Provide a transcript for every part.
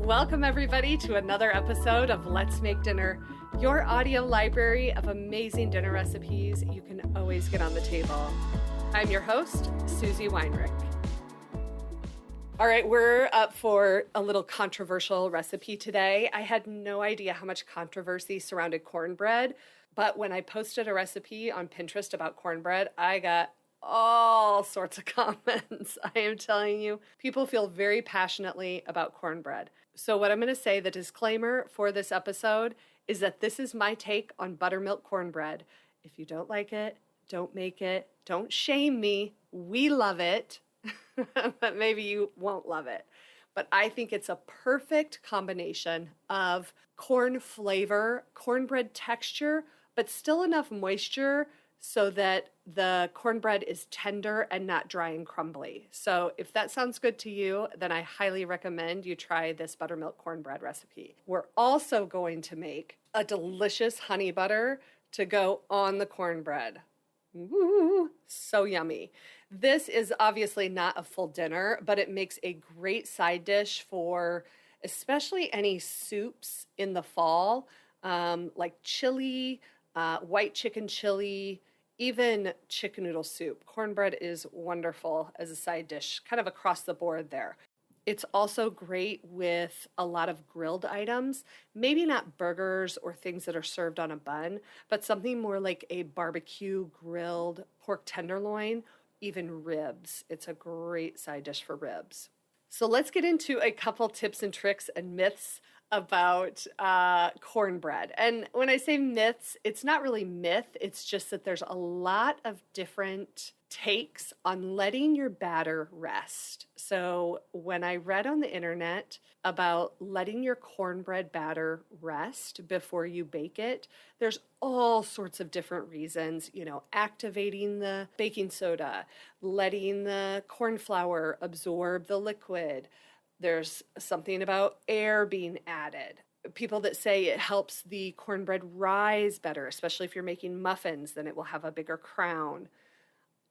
Welcome, everybody, to another episode of Let's Make Dinner, your audio library of amazing dinner recipes you can always get on the table. I'm your host, Susie Weinrich. All right, we're up for a little controversial recipe today. I had no idea how much controversy surrounded cornbread, but when I posted a recipe on Pinterest about cornbread, I got all sorts of comments. I am telling you, people feel very passionately about cornbread. So what I'm going to say, the disclaimer for this episode, is that this is my take on buttermilk cornbread. If you don't like it, don't make it. Don't shame me. We love it, but maybe you won't love it. But I think it's a perfect combination of corn flavor, cornbread texture, but still enough moisture so that the cornbread is tender and not dry and crumbly. So if that sounds good to you, then I highly recommend you try this buttermilk cornbread recipe. We're also going to make a delicious honey butter to go on the cornbread. Ooh, so yummy. This is obviously not a full dinner, but it makes a great side dish for especially any soups in the fall, like chili, white chicken chili, even chicken noodle soup. Cornbread is wonderful as a side dish, kind of across the board there. It's also great with a lot of grilled items, maybe not burgers or things that are served on a bun, but something more like a barbecue grilled pork tenderloin, even ribs. It's a great side dish for ribs. So let's get into a couple tips and tricks and myths about cornbread. And when I say myths, it's not really myth. It's just that there's a lot of different takes on letting your batter rest. So when I read on the internet about letting your cornbread batter rest before you bake it, there's all sorts of different reasons, activating the baking soda, letting the corn flour absorb the liquid. There's something about air being added. People that say it helps the cornbread rise better, especially if you're making muffins, then it will have a bigger crown.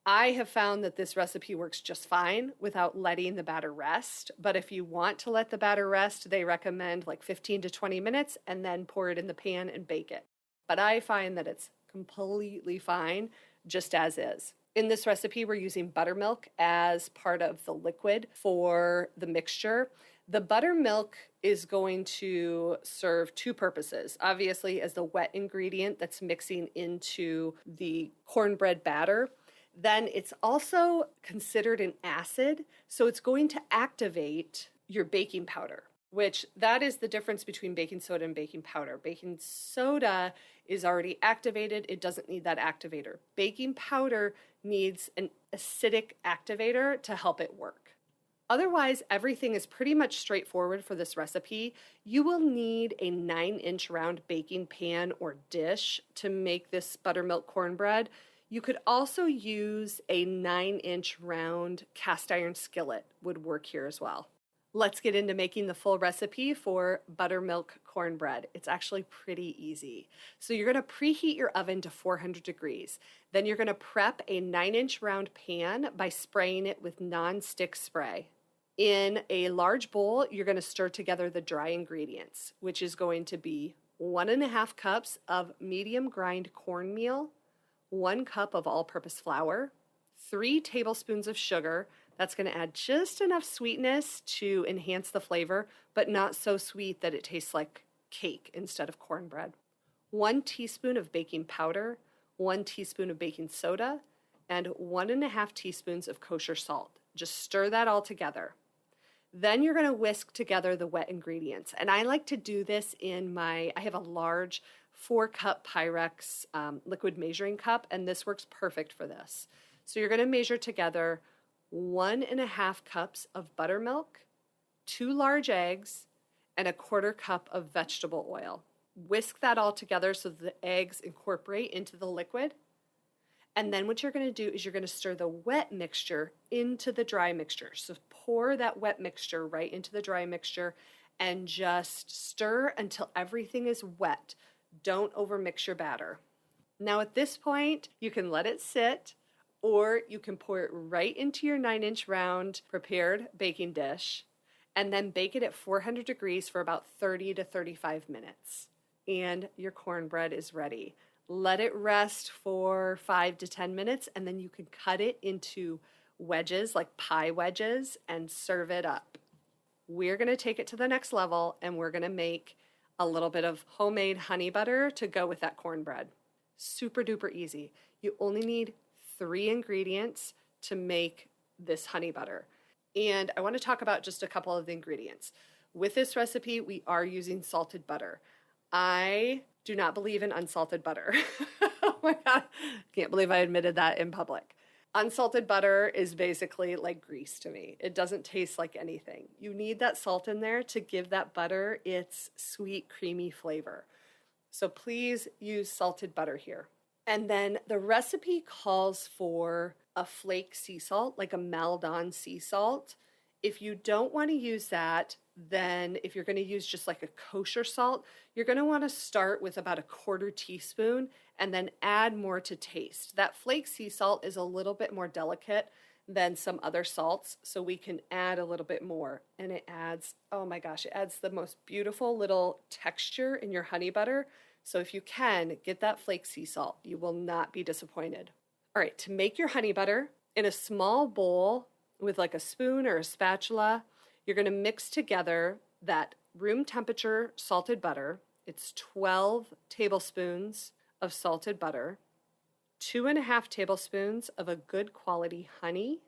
I have found that this recipe works just fine without letting the batter rest. But if you want to let the batter rest, they recommend like 15 to 20 minutes and then pour it in the pan and bake it. But I find that it's completely fine just as is. In this recipe, we're using buttermilk as part of the liquid for the mixture. The buttermilk is going to serve two purposes. Obviously, as the wet ingredient that's mixing into the cornbread batter. Then it's also considered an acid, so it's going to activate your baking powder, which that is the difference between baking soda and baking powder. Baking soda is already activated. It doesn't need that activator. Baking powder needs an acidic activator to help it work. Otherwise, everything is pretty much straightforward for this recipe. You will need a 9-inch round baking pan or dish to make this buttermilk cornbread. You could also use a 9-inch round cast iron skillet would work here as well. Let's get into making the full recipe for buttermilk cornbread. It's actually pretty easy. So you're going to preheat your oven to 400 degrees. Then you're going to prep a 9-inch round pan by spraying it with non-stick spray. In a large bowl, you're going to stir together the dry ingredients, which is going to be 1.5 cups of medium grind cornmeal, 1 cup of all-purpose flour, 3 tablespoons of sugar. That's going to add just enough sweetness to enhance the flavor, but not so sweet that it tastes like cake instead of cornbread. 1 teaspoon of baking powder, 1 teaspoon of baking soda, and 1.5 teaspoons of kosher salt. Just stir that all together. Then you're going to whisk together the wet ingredients. And I like to do this I have a large 4-cup Pyrex liquid measuring cup, and this works perfect for this. So you're going to measure together 1.5 cups of buttermilk, 2 large eggs, and 1/4 cup of vegetable oil. Whisk that all together so the eggs incorporate into the liquid. And then what you're going to do is you're going to stir the wet mixture into the dry mixture. So pour that wet mixture right into the dry mixture and just stir until everything is wet. Don't overmix your batter. Now at this point, you can let it sit, or you can pour it right into your 9-inch round prepared baking dish and then bake it at 400 degrees for about 30 to 35 minutes. And your cornbread is ready. Let it rest for 5 to 10 minutes, and then you can cut it into wedges, like pie wedges, and serve it up. We're going to take it to the next level, and we're going to make a little bit of homemade honey butter to go with that cornbread. Super duper easy. You only need 3 ingredients to make this honey butter. And I want to talk about just a couple of the ingredients. With this recipe, we are using salted butter. I do not believe in unsalted butter. Oh my God, can't believe I admitted that in public. Unsalted butter is basically like grease to me. It doesn't taste like anything. You need that salt in there to give that butter its sweet, creamy flavor. So please use salted butter here. And then the recipe calls for a flake sea salt, like a Maldon sea salt. If you don't want to use that, then if you're going to use just like a kosher salt, you're going to want to start with about a 1/4 teaspoon and then add more to taste. That flake sea salt is a little bit more delicate than some other salts, so we can add a little bit more. And it adds, oh my gosh, it adds the most beautiful little texture in your honey butter. So if you can, get that flake sea salt. You will not be disappointed. All right, to make your honey butter, in a small bowl with like a spoon or a spatula, you're going to mix together that room temperature salted butter. It's 12 tablespoons of salted butter, 2.5 tablespoons of a good quality honey,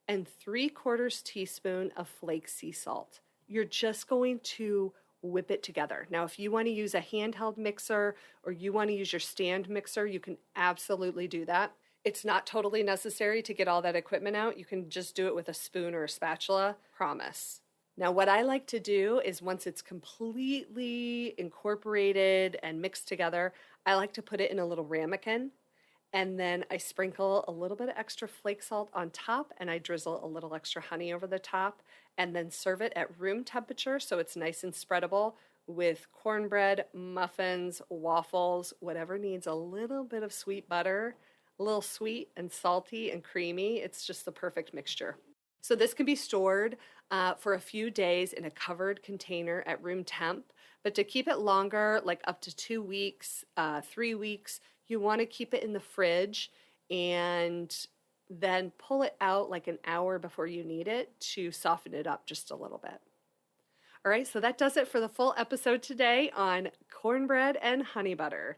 and 3/4 teaspoon of flake sea salt. You're just going to whip it together. Now, if you want to use a handheld mixer or you want to use your stand mixer, you can absolutely do that. It's not totally necessary to get all that equipment out. You can just do it with a spoon or a spatula, promise. Now, what I like to do is once it's completely incorporated and mixed together, I like to put it in a little ramekin, and then I sprinkle a little bit of extra flake salt on top, and I drizzle a little extra honey over the top, and then serve it at room temperature so it's nice and spreadable with cornbread, muffins, waffles, whatever needs a little bit of sweet butter, a little sweet and salty and creamy. It's just the perfect mixture. So this can be stored for a few days in a covered container at room temp, but to keep it longer, like up to 2 weeks, 3 weeks, you want to keep it in the fridge and then pull it out like an hour before you need it to soften it up just a little bit. All right, so that does it for the full episode today on cornbread and honey butter.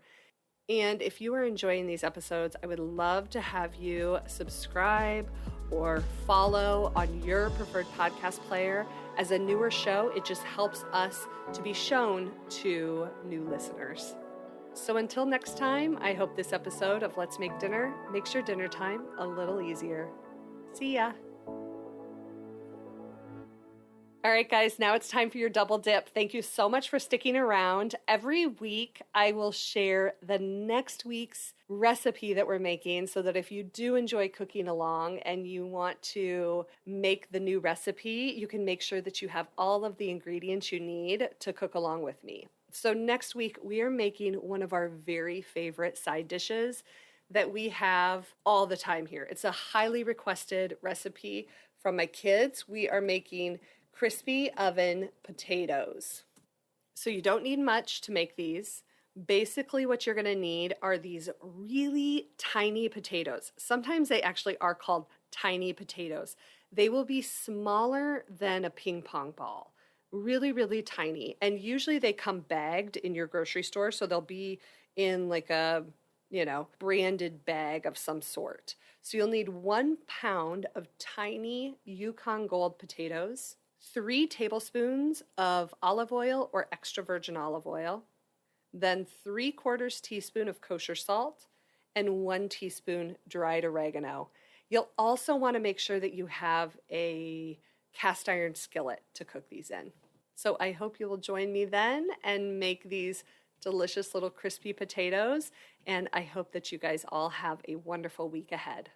And if you are enjoying these episodes, I would love to have you subscribe or follow on your preferred podcast player. As a newer show, it just helps us to be shown to new listeners. So until next time, I hope this episode of Let's Make Dinner makes your dinner time a little easier. See ya. All right, guys, now it's time for your double dip. Thank you so much for sticking around. Every week, I will share the next week's recipe that we're making so that if you do enjoy cooking along and you want to make the new recipe, you can make sure that you have all of the ingredients you need to cook along with me. So next week, we are making one of our very favorite side dishes that we have all the time here. It's a highly requested recipe from my kids. We are making crispy oven potatoes. So you don't need much to make these. Basically what you're going to need are these really tiny potatoes. Sometimes they actually are called tiny potatoes. They will be smaller than a ping pong ball. Really, really tiny. And usually they come bagged in your grocery store, so they'll be in like a, branded bag of some sort. So you'll need 1 pound of tiny Yukon Gold potatoes, 3 tablespoons of olive oil or extra virgin olive oil, then 3/4 teaspoon of kosher salt, and 1 teaspoon dried oregano. You'll also want to make sure that you have a cast iron skillet to cook these in. So I hope you will join me then and make these delicious little crispy potatoes, and I hope that you guys all have a wonderful week ahead.